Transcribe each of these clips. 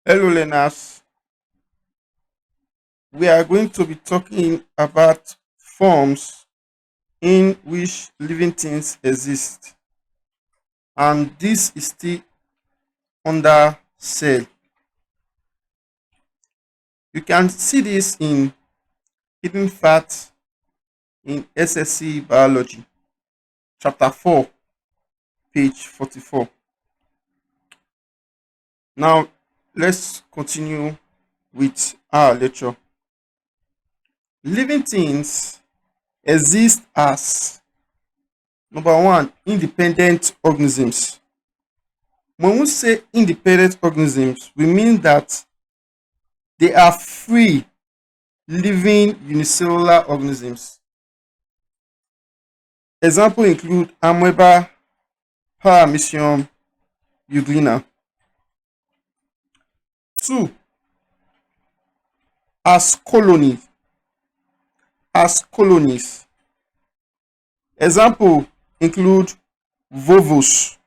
Hello, learners. We are going to be talking about forms in which living things exist, and this is still under cell. You can see this in hidden facts in SSC biology, chapter 4, page 44. Now, let's continue with our lecture. Living things exist as number one, independent organisms. When we say independent organisms, we mean that they are free living unicellular organisms. Examples include amoeba, paramecium, euglena. Two, as colonies. As colonies. Examples include volvos,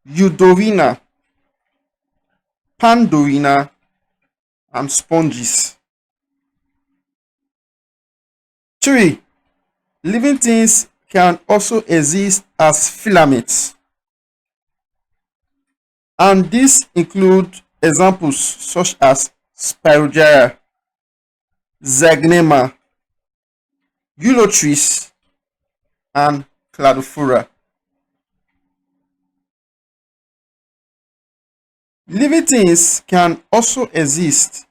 eudorina, pandorina, and sponges. Three, living things can also exist as filaments, and these include examples such as spirogyra, zygnema, eulotris, and cladophora. Living things can also exist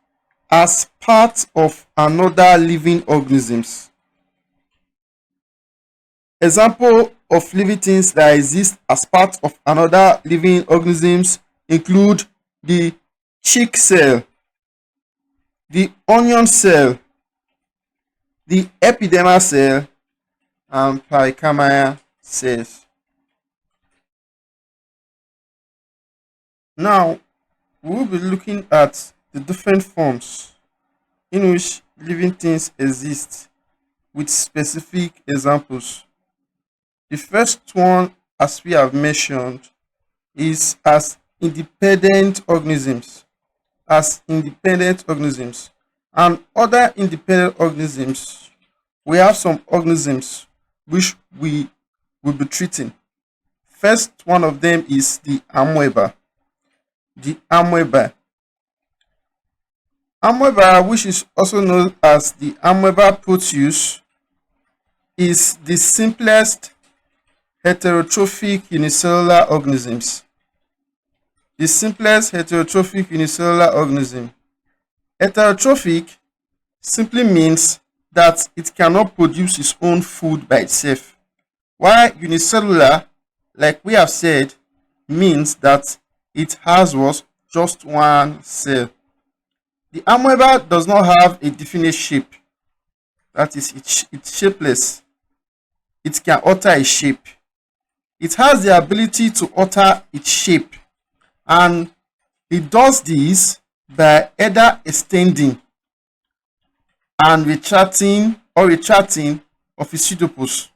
as part of another living organisms. Example of living things that exist as part of another living organisms include the chick cell, the onion cell, the epidermal cell, and parenchyma cells. Now, we will be looking at the different forms in which living things exist with specific examples. The first one, as we have mentioned, is as independent organisms. As independent organisms. And other independent organisms, we have some organisms which we will be treating. First one of them is the amoeba. The amoeba. Amoeba, which is also known as the amoeba proteus, is the simplest heterotrophic unicellular organisms. The simplest heterotrophic unicellular organism. Heterotrophic simply means that it cannot produce its own food by itself, while unicellular, like we have said, means that it has what? Just one cell. The amoeba does not have a definite shape. That is, it's shapeless. It can alter its shape. It has the ability to alter its shape, and it does this by either extending and retracting of its pseudopus.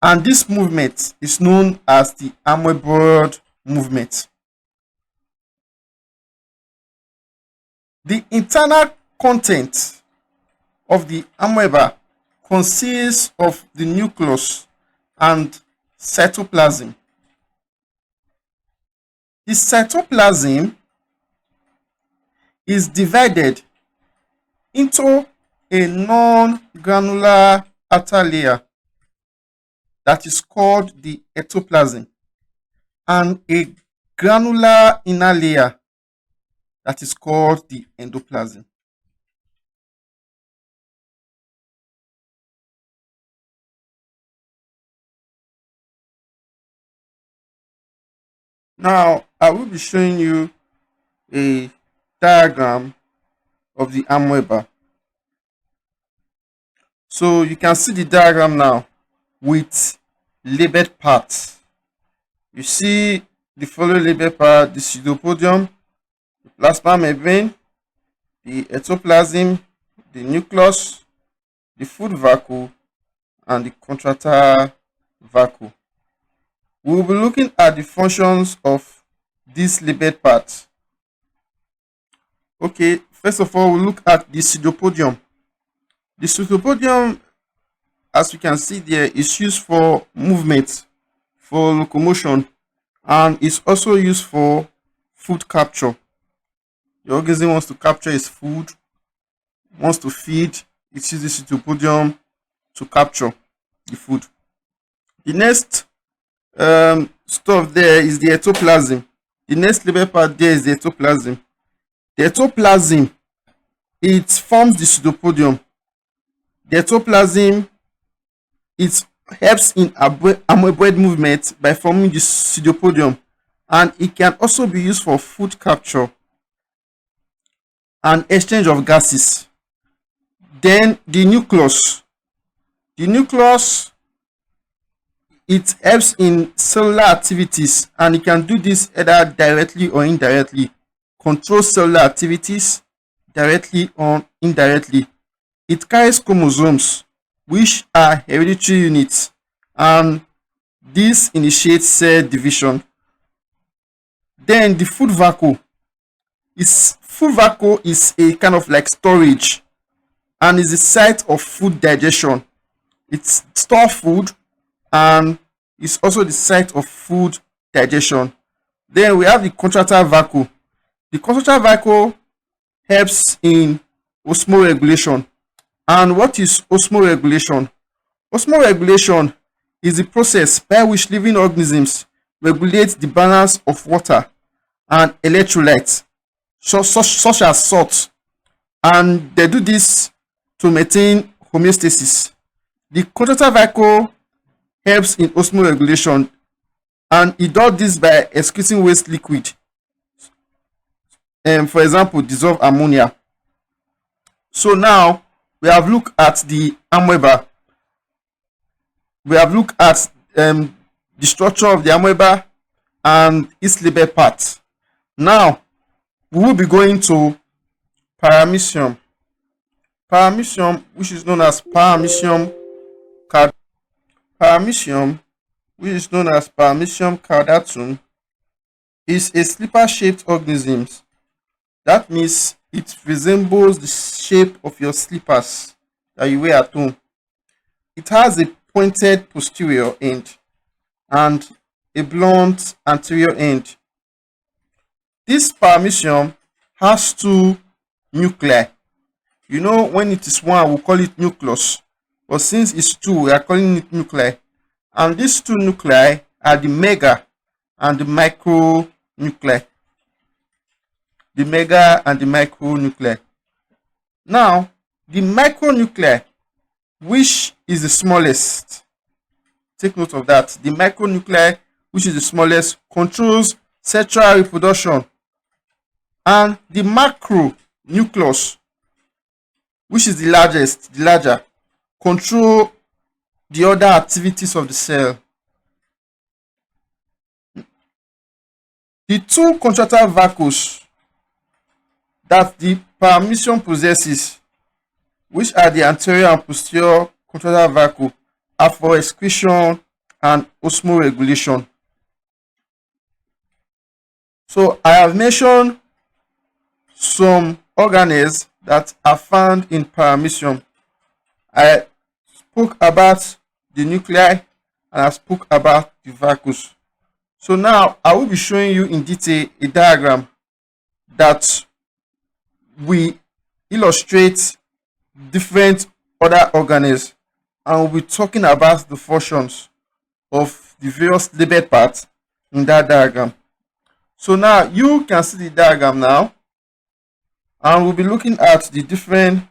And this movement is known as the amoeboid movement. The internal content of the amoeba consists of the nucleus and cytoplasm. The cytoplasm is divided into a non-granular outer layer that is called the ectoplasm and a granular inner layer that is called the endoplasm. Now, I will be showing you a diagram of the amoeba. So you can see the diagram now with labeled parts. You see the following labeled part: the pseudopodium, the plasma membrane, the ectoplasm, the nucleus, the food vacuole, and the contractile vacuole. We will be looking at the functions of this labeled part? Okay, first of all, we'll look at the pseudopodium. The pseudopodium, as you can see there, is used for movement, for locomotion, and is also used for food capture. The organism wants to capture its food, wants to feed, it uses the pseudopodium to capture the food. The next stuff there is the ectoplasm. The next label part there is the ectoplasm. The ectoplasm, it forms the pseudopodium. The ectoplasm, it helps in amoeboid movement by forming the pseudopodium, and it can also be used for food capture and exchange of gases. Then the nucleus. The nucleus, it helps in cellular activities, and it can do this either directly or indirectly. Control cellular activities directly or indirectly. It carries chromosomes, which are hereditary units, and this initiates cell division. Then the food vacuole. Food vacuole is a kind of like storage, and is the site of food digestion. It stores food and is also the site of food digestion. Then we have the contractile vacuole. The contractile vacuole helps in osmoregulation. And what is osmoregulation? Osmoregulation is the process by which living organisms regulate the balance of water and electrolytes, such as salt, and they do this to maintain homeostasis. The contractile vacuole helps in osmoregulation, and it does this by excreting waste liquid, for example, dissolved ammonia. So now we have looked at the amoeba. We have looked at the structure of the amoeba and its label part. Now we will be going to paramecium. Paramecium, which is known as Paramecium caudatum, is a slipper-shaped organism. That means it resembles the shape of your slippers that you wear at home. It has a pointed posterior end and a blunt anterior end. This paramecium has two nuclei. You know, when it is one, we call it nucleus, but since it's two, we are calling it nuclei. And these two nuclei are the mega and the micronuclei. The mega and the micronuclei. Now, the micronuclei, which is the smallest, take note of that. The micronuclei, which is the smallest, controls sexual reproduction, and the macronucleus, which is the larger, control the other activities of the cell. The two contractile vacuoles that the paramecium possesses, which are the anterior and posterior contractile vacuole, are for excretion and osmoregulation. So I have mentioned some organelles that are found in paramecium. I spoke about the nuclei and I spoke about the vacuoles. So now I will be showing you in detail a diagram that we illustrate different other organelles, and we'll be talking about the functions of the various labeled parts in that diagram. So now you can see the diagram now, and we'll be looking at the different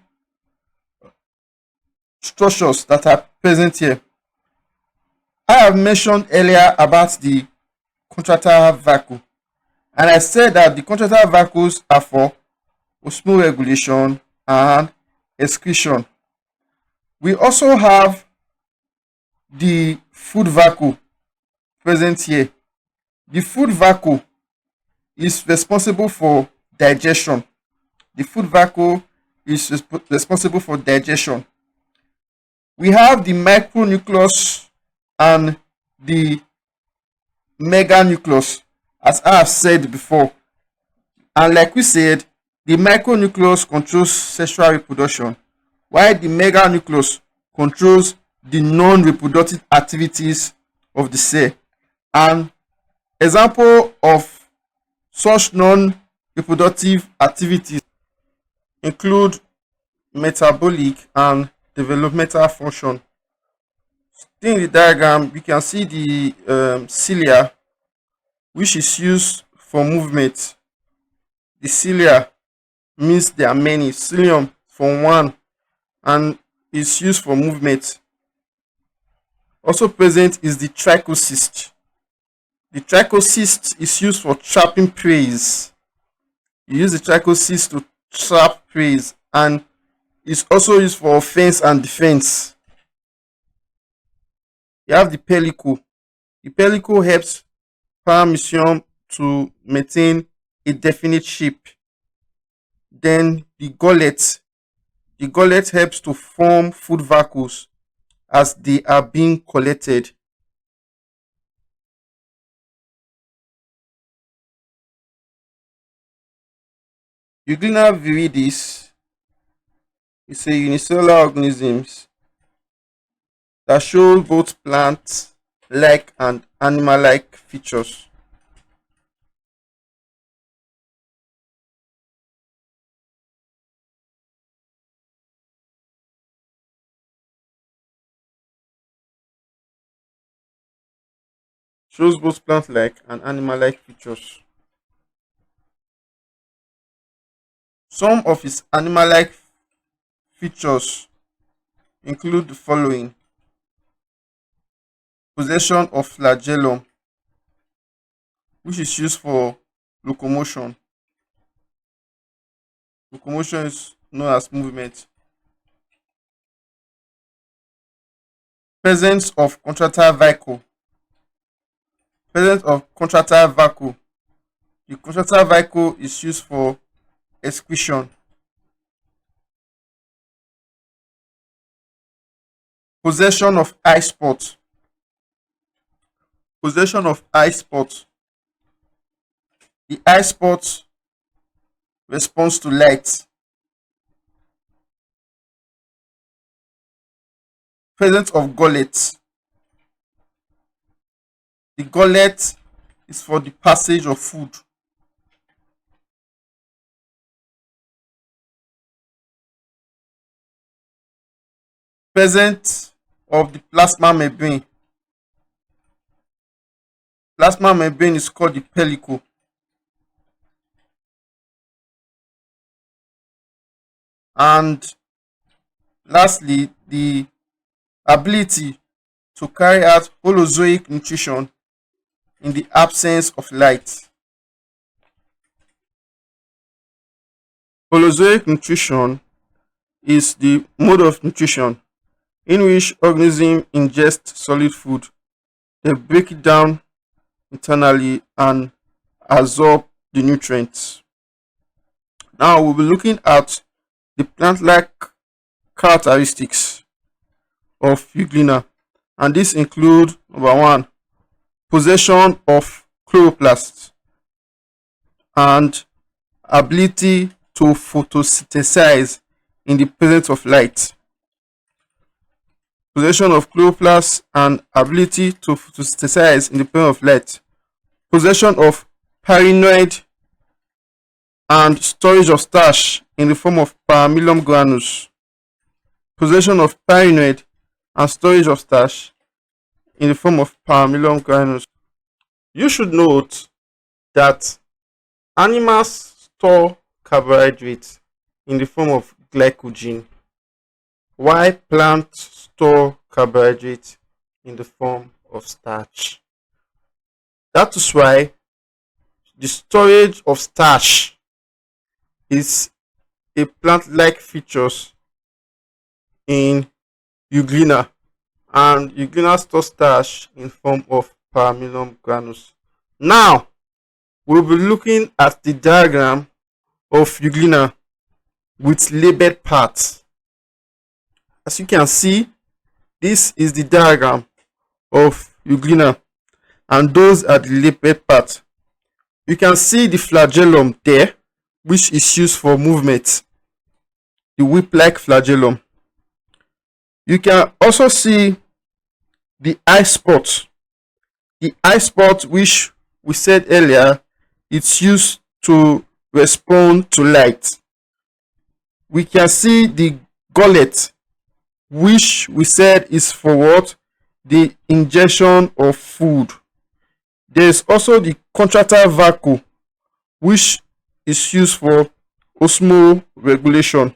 structures that are present here. I have mentioned earlier about the contractile vacuole, and I said that the contractile vacuoles are for osmoregulation and excretion. We also have the food vacuole present here. The food vacuole is responsible for digestion. The food vacuole is responsible for digestion. We have the micronucleus and the meganucleus. as I have said before. And like we said, the micronucleus controls sexual reproduction, while the meganucleus controls the non-reproductive activities of the cell. And example of such non-reproductive activities include metabolic and developmental function. In the diagram, you can see the cilia, which is used for movement. The cilia means there are many. Cilium for one, and is used for movement. Also present is the trichocyst. The trichocyst is used for trapping prey. You use the trichocyst to trap prey, and is also used for offense and defense. You have the pellicle. The pellicle helps paramecium to maintain a definite shape. Then the gullet. The gullet helps to form food vacuoles as they are being collected. Euglena viridis is a unicellular organism that shows both plant-like and animal-like features. Shows both plant-like and animal-like features. Some of its animal-like features include the following: possession of flagellum, which is used for locomotion. Locomotion is known as movement. Presence of contractile vacuole. Presence of contractile vacuole. The contractile vacuole is used for excretion. Possession of eye spot. Possession of eye spot. The eye spot responds to light. Presence of gullet. The gullet is for the passage of food. Presence of the plasma membrane. Plasma membrane is called the pellicle. And lastly, the ability to carry out holozoic nutrition in the absence of light. Holozoic nutrition is the mode of nutrition in which organisms ingest solid food, they break it down internally and absorb the nutrients. Now we'll be looking at the plant-like characteristics of Euglena, and this include number one, possession of chloroplasts and ability to photosynthesize in the presence of light. Possession of chloroplasts and ability to photosynthesize in the presence of light. Possession of paranoid and storage of starch in the form of paramylum granules. Possession of paranoid and storage of starch in the form of paramylum granules. You should note that animals store carbohydrates in the form of glycogen, while plants store carbohydrates in the form of starch. That is why the storage of starch is a plant-like features in Euglena, and Euglena stores starch in form of paramylum granules. Now we'll be looking at the diagram of Euglena with labeled parts. As you can see, this is the diagram of Euglena, and those are the labeled parts. You can see the flagellum there, which is used for movement, the whip-like flagellum. You can also see the eye spot. The eye spot, which we said earlier, it's used to respond to light. We can see the gullet, which we said is for what? The ingestion of food. There's also the contractile vacuole, which is used for osmoregulation.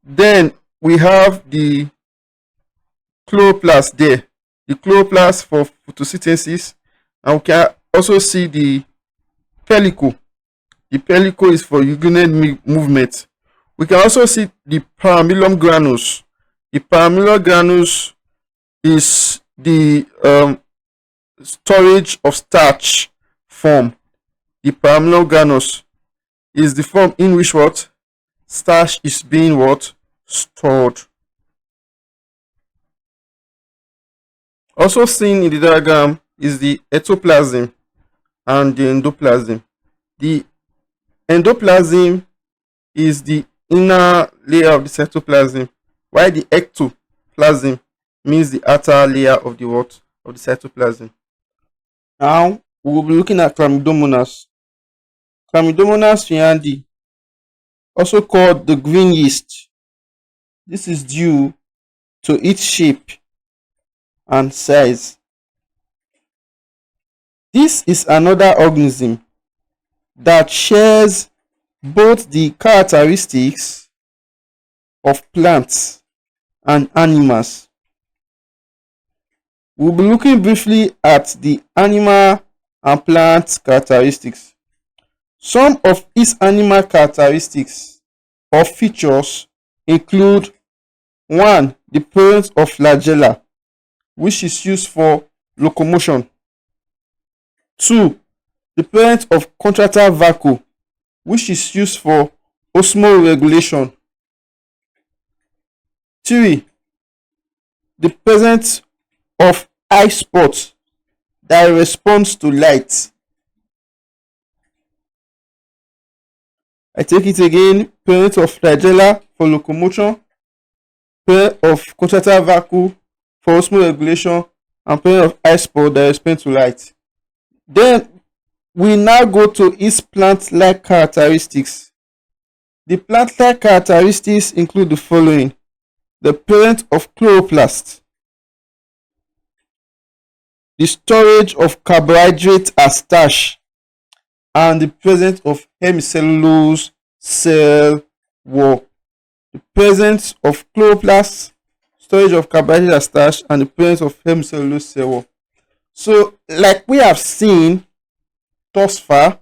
Then we have the chloroplast there, the chloroplast for photosynthesis, and we can also see the pellicle. The pellicle is for urinary movement. We can also see the paramylum granules. The paramylum granules is the storage of starch form. The paramylum granules is the form in which what? Starch is being what? Stored. Also seen in the diagram is the ectoplasm and the endoplasm. The endoplasm is the inner layer of the cytoplasm, while the ectoplasm means the outer layer of the what? Of the cytoplasm. Now we will be looking at chlamydomonas. Chlamydomonas fiendi, also called the green yeast. This is due to its shape and size. This is another organism that shares both the characteristics of plants and animals. We'll be looking briefly at the animal and plant characteristics. Some of its animal characteristics or features include: 1. The presence of flagella, which is used for locomotion. 2. The presence of contractile vacuole, which is used for osmoregulation. 3. The presence of eye spot that responds to light. I take it again: presence of flagella for locomotion, presence of contractile vacuole for osmoregulation, and presence of eye spot that responds to light. Then we now go to its plant-like characteristics. The plant-like characteristics include the following: the presence of chloroplast, the storage of carbohydrate as starch, and the presence of hemicellulose cell wall. The presence of chloroplast, storage of carbohydrate as starch, and the presence of hemicellulose cell wall. So, like we have seen thus far,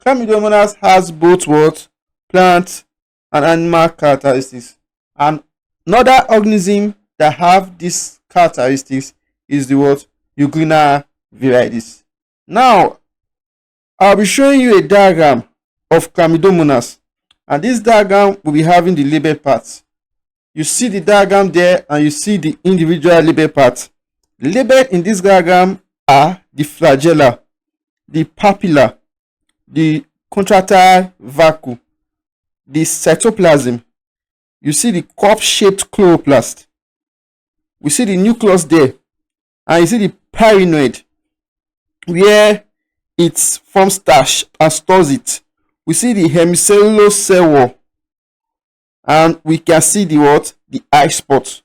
chlamydomonas has both what? Plant and animal characteristics. And another organism that have these characteristics is the what? Euglena viridis. Now, I'll be showing you a diagram of chlamydomonas, and this diagram will be having the label parts. You see the diagram there, and you see the individual label parts. Labeled in this diagram are the flagella, the papilla, the contractile vacuole, the cytoplasm. You see the cup-shaped chloroplast. We see the nucleus there, and you see the pyrenoid, where it forms starch and stores it. We see the hemicellulose cell wall, and we can see the what? The eye spot.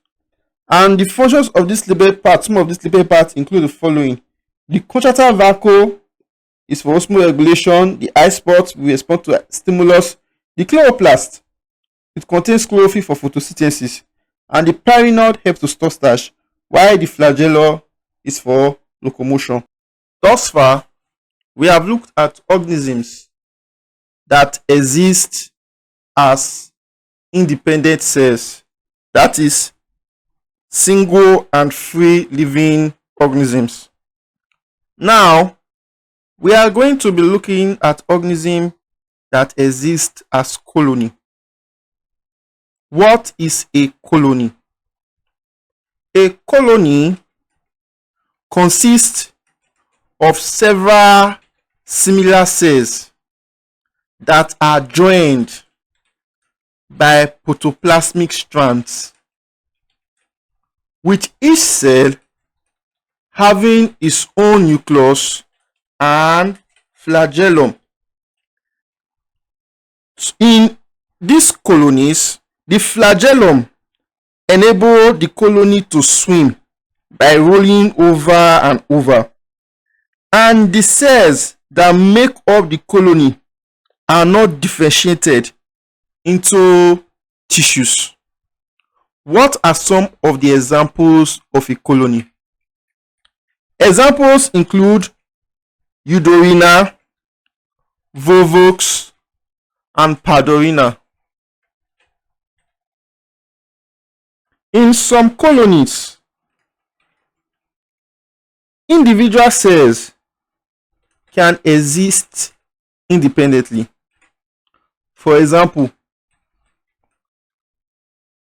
And the functions of this label part, some of these label parts include the following: the contractile vacuole is for osmoregulation, the eye spot will respond to stimulus, the chloroplast, it contains chlorophyll for photosynthesis, and the pyrenoid helps to store starch, while the flagellum is for locomotion. Thus far, we have looked at organisms that exist as independent cells, that is, single and free living organisms. Now, we are going to be looking at organisms that exist as colony. What is a colony? A colony consists of several similar cells that are joined by protoplasmic strands, with each cell having its own nucleus and flagellum. In these colonies, the flagellum enable the colony to swim by rolling over and over, and the cells that make up the colony are not differentiated into tissues. What are some of the examples of a colony? Examples include Eudorina, Volvox, and Padorina. In some colonies, individual cells can exist independently. For example,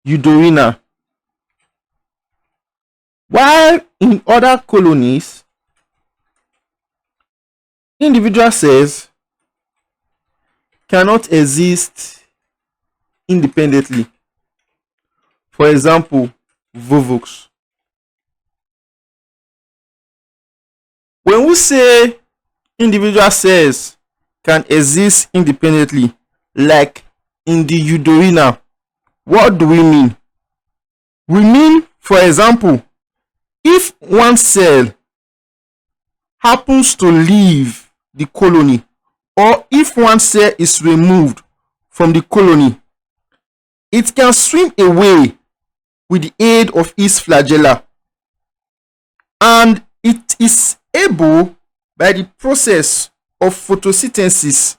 Eudorina. While in other colonies, individual cells cannot exist independently. For example, Volvox. When we say individual cells can exist independently, like in the Eudorina, what do we mean? We mean, for example, if one cell happens to leave the colony, or if one cell is removed from the colony, it can swim away with the aid of its flagella, and it is able, by the process of photosynthesis,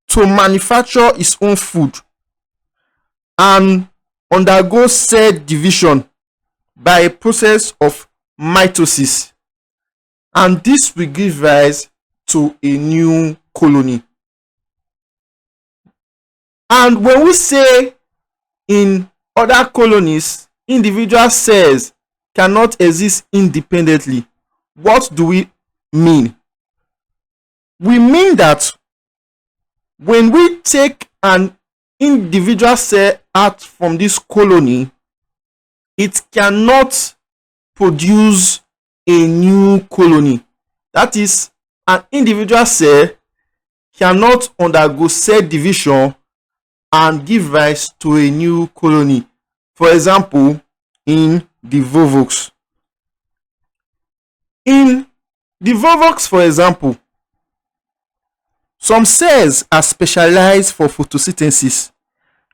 to manufacture its own food and undergo cell division by a process of mitosis, and this will give rise to a new colony. And when we say in other colonies individual cells cannot exist independently, what do we mean? We mean that when we take an individual cell out from this colony, it cannot produce a new colony. That is, an individual cell cannot undergo cell division and give rise to a new colony. For example, in the Volvox. In the Volvox, for example, some cells are specialized for photosynthesis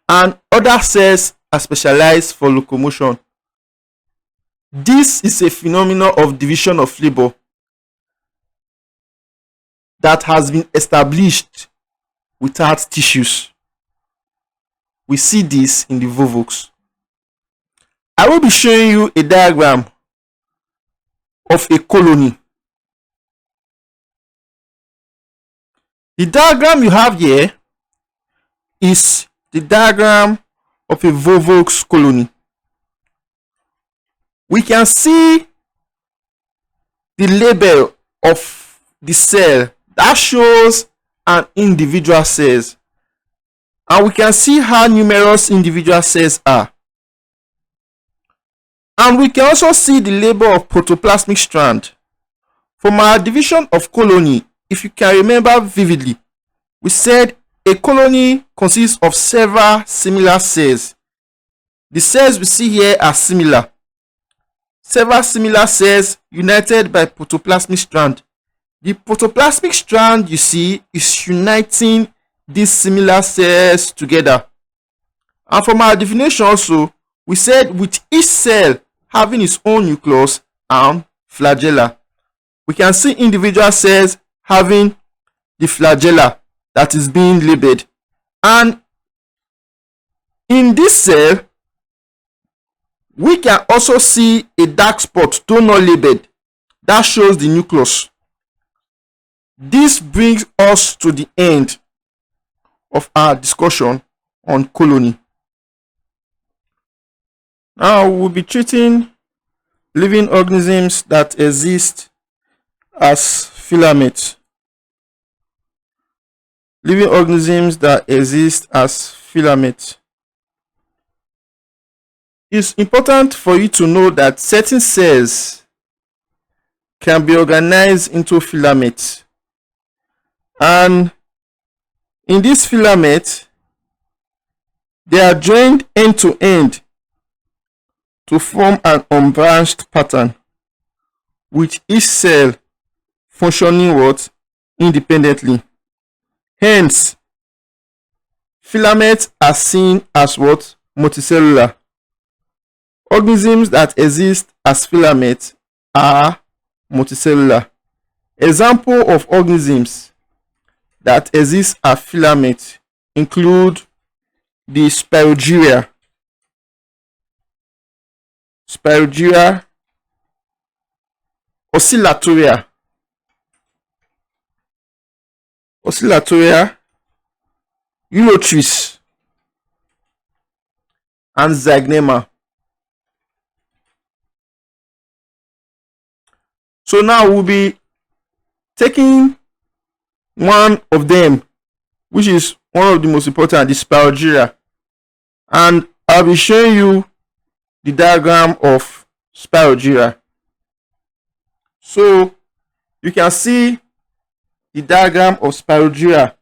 and other cells are specialized for locomotion. This is a phenomenon of division of labor that has been established without tissues. We see this in the Volvox. I will be showing you a diagram of a colony. The diagram you have here is the diagram of a Volvox colony. We can see the label of the cell that shows an individual cells, and we can see how numerous individual cells are. And we can also see the label of protoplasmic strand. From our division of colony, if you can remember vividly, we said a colony consists of several similar cells. The cells we see here are similar. Several similar cells united by protoplasmic strand. The protoplasmic strand you see is uniting these similar cells together. And from our definition also, we said with each cell having its own nucleus and flagella. We can see individual cells having the flagella that is being labeled. And in this cell, we can also see a dark spot, though not labeled, that shows the nucleus. This brings us to the end of our discussion on colony. Now we'll be treating living organisms that exist as filaments. living organisms that exist as filaments. It's important for you to know that certain cells can be organized into filaments, and in this filament they are joined end to end to form an unbranched pattern, with each cell functioning what? Independently. Hence, filaments are seen as what? Multicellular. Organisms that exist as filaments are multicellular. Example of organisms that exist as filaments include the Spirogyra, Oscillatoria, Ulotris, and Zygnema. So now we'll be taking one of them, which is one of the most important, the Spirogyra, and I'll be showing you the diagram of Spirogyra. So you can see the diagram of Spirogyra.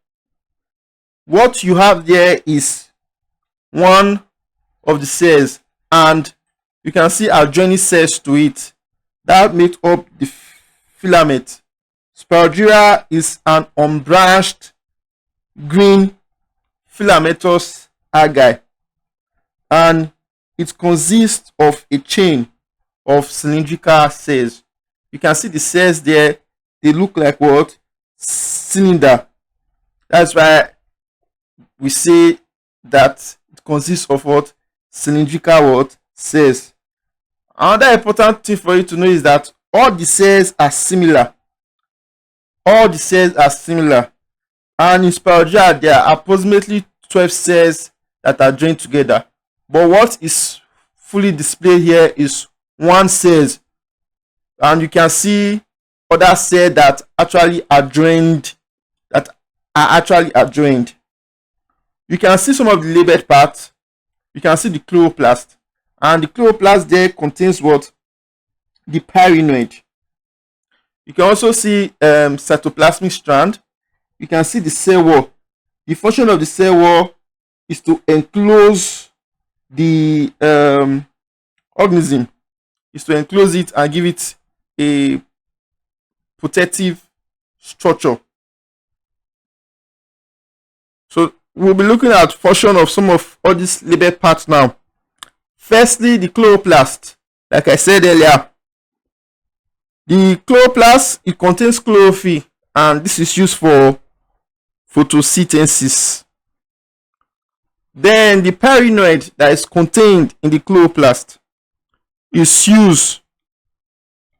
What you have there is one of the cells, and you can see adjoining cells to it that make up the filament. Spirogyra is an unbranched green filamentous algae, and it consists of a chain of cylindrical cells. You can see the cells there, they look like what? Cylinder. That's why we say that it consists of what? Cylindrical what? Cells. Another important thing for you to know is that all the cells are similar. All the cells are similar. And in Spirogyra, there are approximately 12 cells that are joined together. But what is fully displayed here is one cell. And you can see other cells that actually are joined, You can see some of the labeled parts. You can see the chloroplast. And the chloroplast there contains what? The pyrenoid. You can also see cytoplasmic strand. You can see the cell wall. The function of the cell wall is to enclose the organism, is to enclose it and give it a protective structure. So we'll be looking at function of some of all these labeled parts now. Firstly, the chloroplast. Like I said earlier, the chloroplast, it contains chlorophyll, and this is used for photosynthesis. Then the pyrenoid that is contained in the chloroplast is used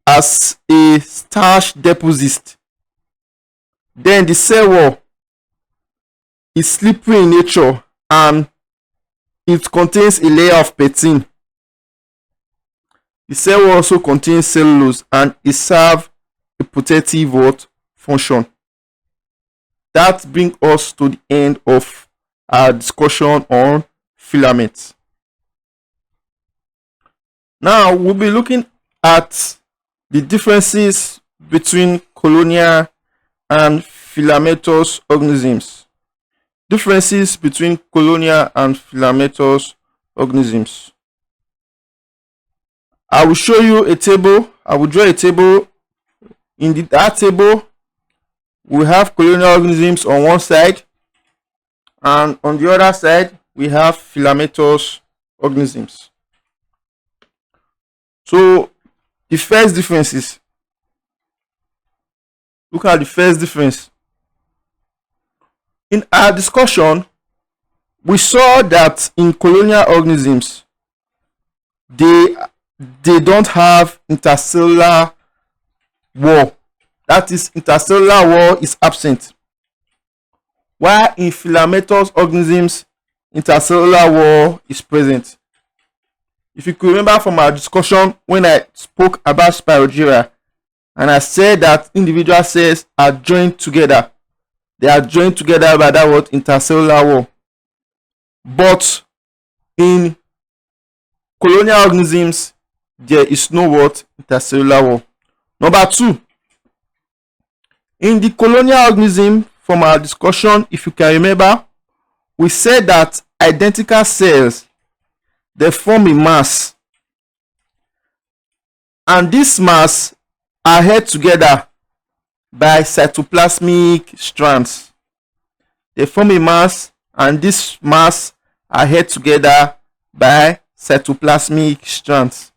as a starch deposit. Then the cell wall is slippery in nature, and it contains a layer of pectin. The cell wall also contains cellulose, and it serves a protective function. That brings us to the end of our discussion on filaments. Now we'll be looking at the differences between colonial and filamentous organisms. Differences between colonial and filamentous organisms. I will show you a table. I will draw a table. In that table, we have colonial organisms on one side, and on the other side, we have filamentous organisms. So, the first differences. Look at the first difference. In our discussion, we saw that in colonial organisms, they don't have intercellular wall. That is, intercellular wall is absent. While in filamentous organisms, intercellular wall is present. If you could remember from our discussion when I spoke about Spirogyra, and I said that individual cells are joined together, They are joined together by that what? Intercellular wall. But in colonial organisms, there is no what? Intercellular wall. Number 2, in the colonial organism, from our discussion, if you can remember, we said that identical cells, they form a mass, and this mass are held together by cytoplasmic strands. They form a mass, and this mass are held together by cytoplasmic strands.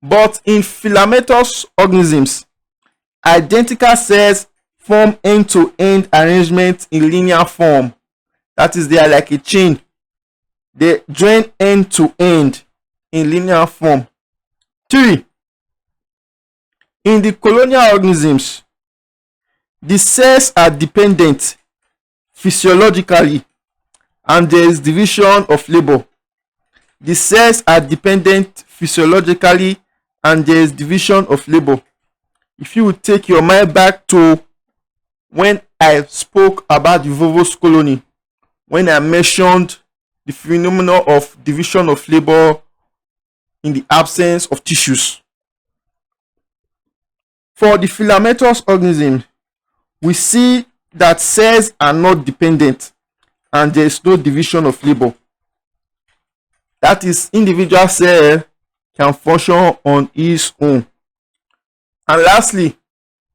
But in filamentous organisms, identical cells form end-to-end arrangement in linear form. That is, they are like a chain. They join end to end in linear form. 3, in the colonial organisms, the cells are dependent physiologically, and there is division of labor. The cells are dependent physiologically, and there is division of labor. If you would take your mind back to when I spoke about the volvulus colony, when I mentioned the phenomenon of division of labor in the absence of tissues. For the filamentous organism, we see that cells are not dependent and there is no division of labor. That is, individual cell can function on its own. And lastly,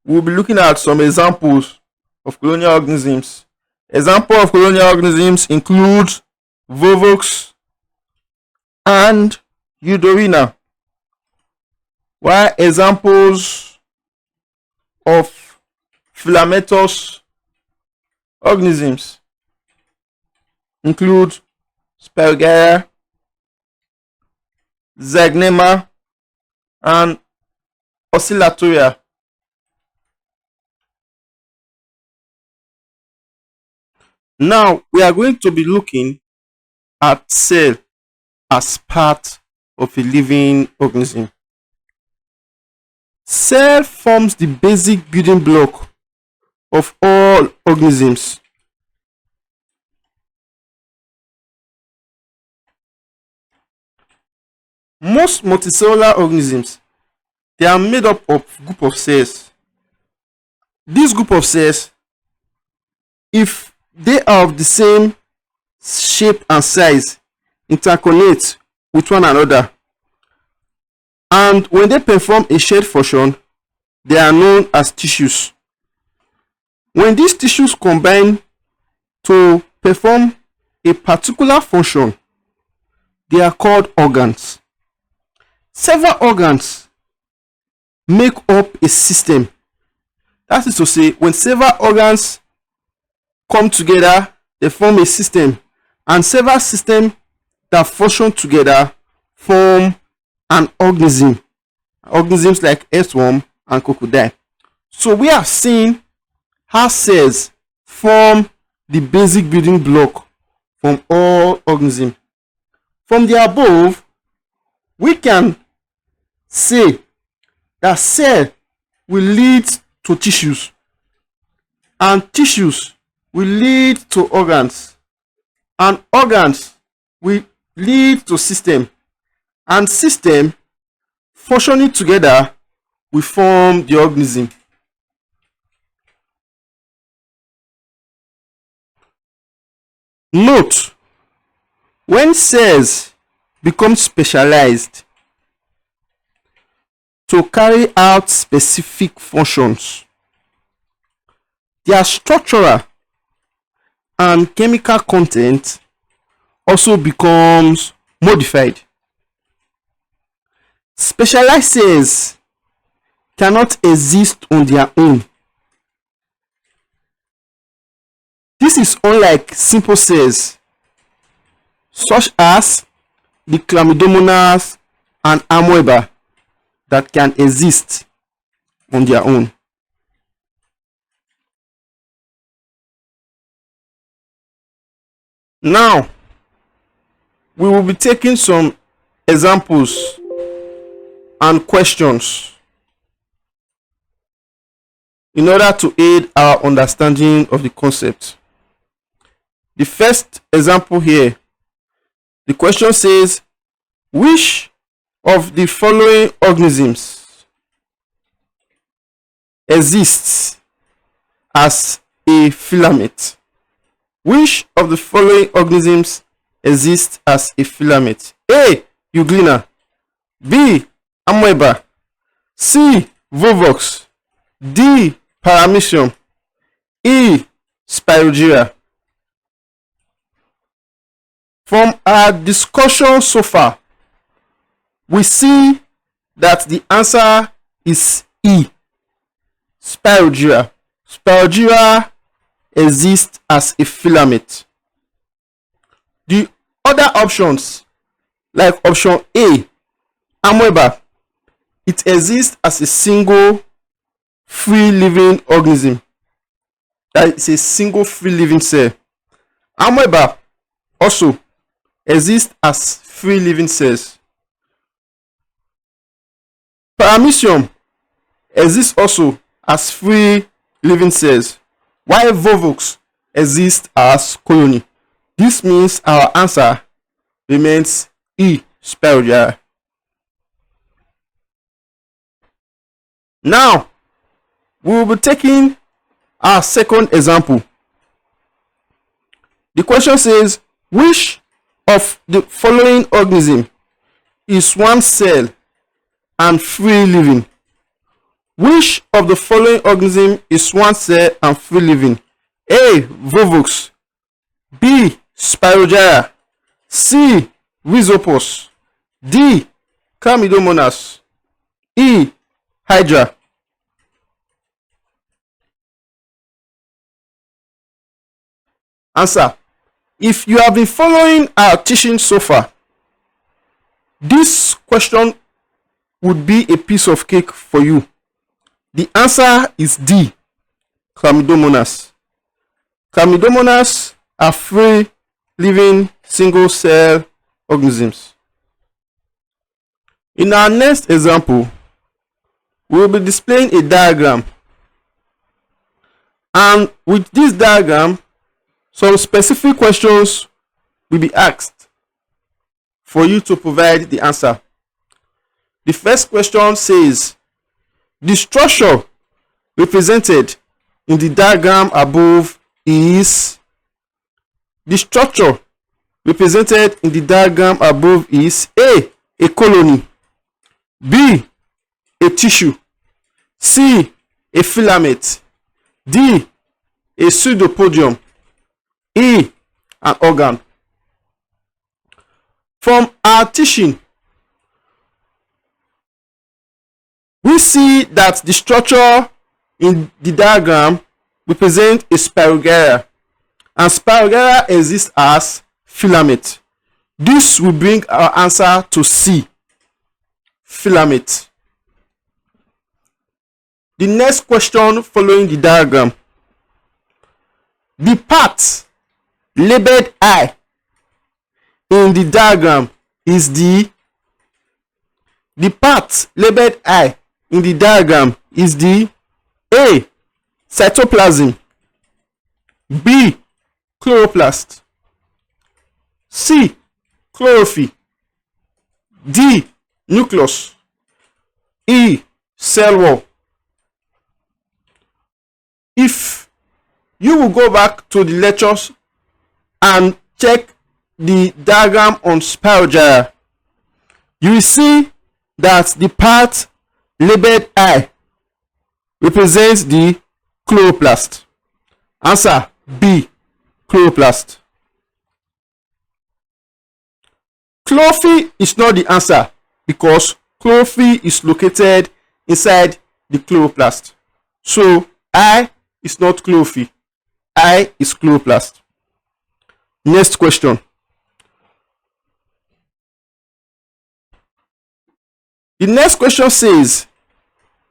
we'll be looking at some examples of colonial organisms. Examples of colonial organisms include Volvox and Eudorina, while examples of filamentous organisms include Spelgaea, Zygnema, and Oscillatoria. Now we are going to be looking at cell as part of a living organism. Cell forms the basic building block of all organisms. Most multicellular organisms, they are made up of group of cells. This group of cells, if they are of the same shape and size, interconnect with one another, and when they perform a shared function, they are known as tissues. When these tissues combine to perform a particular function, they are called organs. Several organs make up a system. That is to say, when several organs come together, they form a system, and several systems that function together form an organism. Organisms like earthworm and crocodile. So we have seen how cells form the basic building block from all organisms. From the above, we can say that cell will lead to tissues, and tissues will lead to organs, and organs will lead to system, and system functioning together will form the organism. Note, when cells become specialized to carry out specific functions, their structural and chemical content also becomes modified. Specialized cells cannot exist on their own. This is unlike simple cells such as the chlamydomonas and amoeba that can exist on their own. Now, we will be taking some examples and questions in order to aid our understanding of the concept. The first example here, the question says, which of the following organisms exists as a filament? Which of the following organisms exists as a filament? A. Euglena. B. Amoeba. C. Volvox. D. Paramecium. E. Spirogyra. From our discussion so far, we see that the answer is E. Spirogyra. Spirogyra exists as a filament. The other options, like option A, amoeba, it exists as a single free living organism. That is a single free living cell. Amoeba also exists as free living cells. Paramecium exists also as free living cells, while Volvox exists as colony. This means our answer remains E. Spirogyra. Now, we will be taking our second example. The question says, which of the following organism is one cell and free living? Which of the following organism is one cell and free living? A. Volvox. B. Spirogyra. C. Rhizopus. D. Chlamydomonas. E. Hydra. Answer. If you have been following our teaching so far, this question would be a piece of cake for you. The answer is D. Chlamydomonas. Chlamydomonas are free living single cell organisms. In our next example, we will be displaying a diagram, and with this diagram, some specific questions will be asked for you to provide the answer. The first question says, the structure represented in the diagram above is A. A colony. B. A tissue. C. A filament. D. A pseudopodium. E. An organ. From our teaching, we see that the structure in the diagram represents a spirogyra, and spirogyra exists as filament. This will bring our answer to C. Filament. The next question following the diagram. The part labeled I in the diagram is the part labeled I in the diagram is the A. Cytoplasm. B. Chloroplast. C. Chlorophyll. D. Nucleus. E. Cell wall. If you will go back to the lectures and check the diagram on spirogyra, you will see that the part labeled I represents the chloroplast. Answer B. Chloroplast. Chlorophyll is not the answer because chlorophyll is located inside the chloroplast. So I is not chlorophyll. I is chloroplast. Next question. The next question says,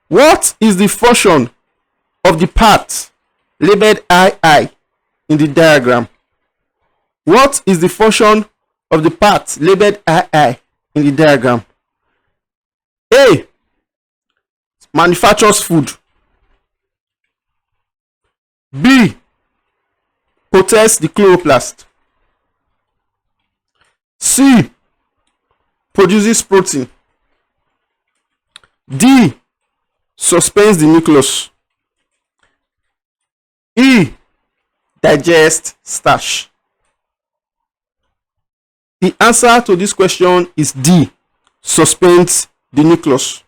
what is the function of the part labeled II in the diagram? What is the function of the part labeled II in the diagram? A. Manufactures food. B. Protects the chloroplast. C. Produces protein. D. Suspends the nucleus. E. Digests starch. The answer to this question is D. Suspends the nucleus.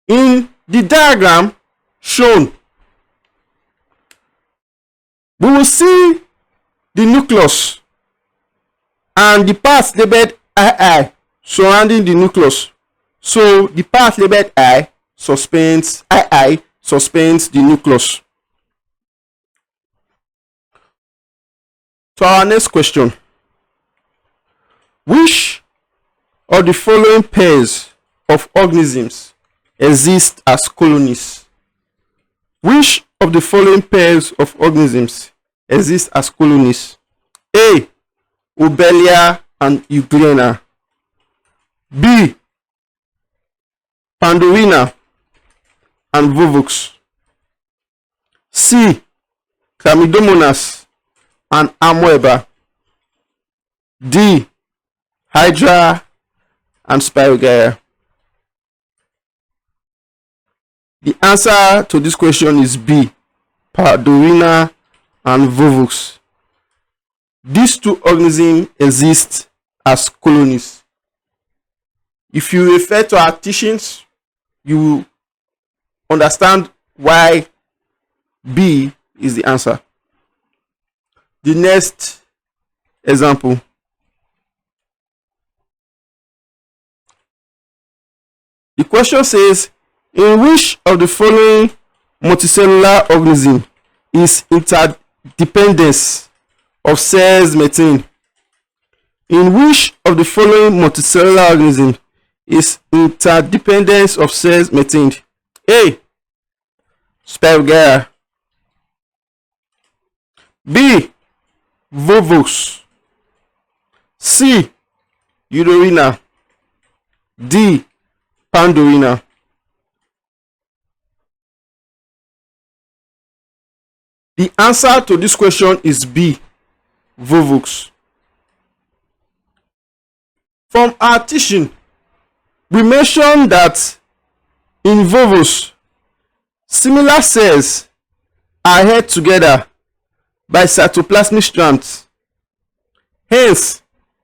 In the diagram shown, we will see the nucleus and the part labeled II surrounding the nucleus. So the part labeled II suspends the nucleus. To our next question. Which of the following pairs of organisms exist as colonies? Which of the following pairs of organisms exist as colonies? A. Ubelia and Euglena. B. Pandorina and Volvox. C. Chlamydomonas and Amoeba. D. Hydra and Spirogyra. The answer to this question is B. Pandorina and Volvox. These two organisms exist as colonies. If you refer to our teachings, you will understand why B is the answer. The next example. The question says, in which of the following multicellular organism is interdependence of cells maintained? In which of the following multicellular organism is interdependence of cells maintained? A. Spirogyra. B. Volvox. C. Euglena. D. Pandorina. The answer to this question is B. Volvox. From our teaching, we mentioned that in Volvox, similar cells are held together by cytoplasmic strands. Hence,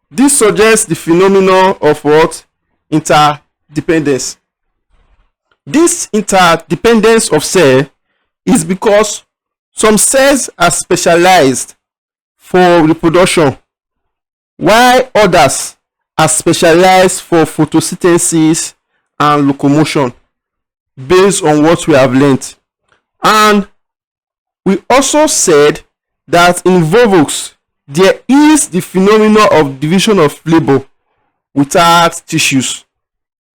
this suggests the phenomenon of what? Interdependence. This interdependence of cell is because some cells are specialized for reproduction, while others are specialized for photosynthesis and locomotion, based on what we have learned. And we also said that in Volvox, there is the phenomenon of division of labor without tissues.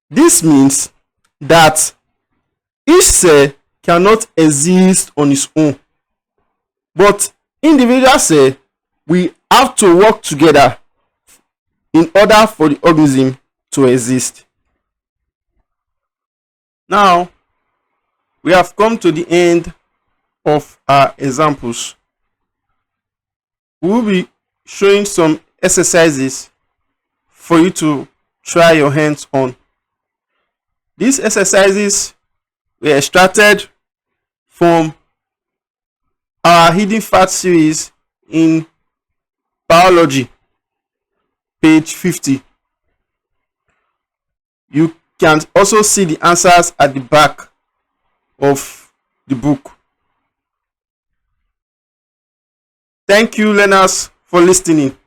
This means that each cell cannot exist on its own, but individual cells will have to work together in order for the organism to exist. Now, we have come to the end of our examples. We will be showing some exercises for you to try your hands on. These exercises were extracted from our Hidden Facts series in biology, page 50. You can also see the answers at the back of the book. Thank you, learners, for listening.